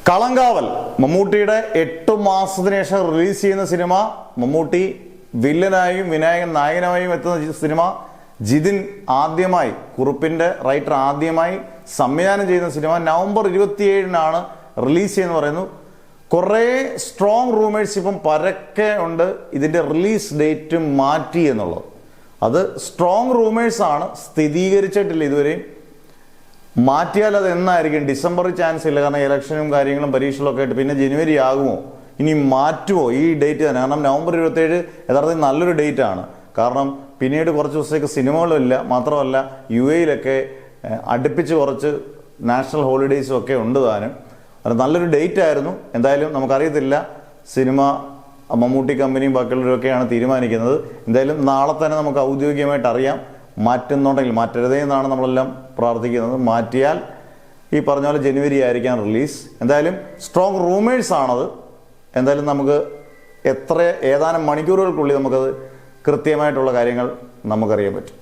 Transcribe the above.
കളങ്കാവൽ മമ്മൂട്ടിയുടെ 8 മാസത്തിന് ശേഷം റിലീസ് ചെയ്യുന്ന സിനിമ. മമ്മൂട്ടി വില്ലനായും വിനായകൻ നായകനായും എത്തുന്ന സിനിമ. ജിതിൻ ആദ്യമായി, കുറുപ്പിന്റെ റൈറ്റർ ആദ്യമായി സംവിധാനം ചെയ്യുന്ന സിനിമ നവംബർ 27-നാണ് റിലീസ് ചെയ്യുന്നു പറയുന്നു. കുറേ സ്ട്രോങ് റൂമേഴ്സ് ഇപ്പം പരക്കെ ഉണ്ട് ഇതിന്റെ റിലീസ് ഡേറ്റ് മാറ്റി എന്നുള്ളത്. അത് സ്ട്രോങ് റൂമേഴ്സ് ആണ്, സ്ഥിരീകരിച്ചിട്ടില്ല ഇതുവരെയും. മാറ്റിയാൽ അത് എന്നായിരിക്കും? ഡിസംബറിൽ ചാൻസ് ഇല്ല, കാരണം ഇലക്ഷനും കാര്യങ്ങളും പരീക്ഷകളൊക്കെ ആയിട്ട്. പിന്നെ ജനുവരി ആകുമോ? ഇനി മാറ്റുമോ ഈ ഡേറ്റ് തന്നെ? കാരണം നവംബർ 27 യഥാർത്ഥത്തിൽ നല്ലൊരു ഡേറ്റ് ആണ്. കാരണം പിന്നീട് കുറച്ച് ദിവസത്തേക്ക് സിനിമകളും ഇല്ല. മാത്രമല്ല UAE-ലൊക്കെ അടുപ്പിച്ച് കുറച്ച് നാഷണൽ ഹോളിഡേയ്സും ഒക്കെ ഉണ്ട് താനും. അത് നല്ലൊരു ഡേറ്റ് ആയിരുന്നു. എന്തായാലും നമുക്കറിയത്തില്ല, സിനിമ മമ്മൂട്ടി കമ്പനിയും ബാക്കിയുള്ളവരൊക്കെയാണ് തീരുമാനിക്കുന്നത്. എന്തായാലും നാളെ തന്നെ നമുക്ക് ഔദ്യോഗികമായിട്ട് അറിയാം. മാറ്റുന്നുണ്ടെങ്കിൽ മാറ്റരുതേ എന്നാണ് നമ്മളെല്ലാം പ്രാർത്ഥിക്കുന്നത്. മാറ്റിയാൽ ഈ പറഞ്ഞ പോലെ ജനുവരി ആയിരിക്കാം റിലീസ്. എന്തായാലും സ്ട്രോങ് റൂമേഴ്സ് ആണത്. എന്തായാലും നമുക്ക് ഏതാനും മണിക്കൂറുകൾക്കുള്ളിൽ നമുക്കത് കൃത്യമായിട്ടുള്ള കാര്യങ്ങൾ നമുക്കറിയാൻ പറ്റും.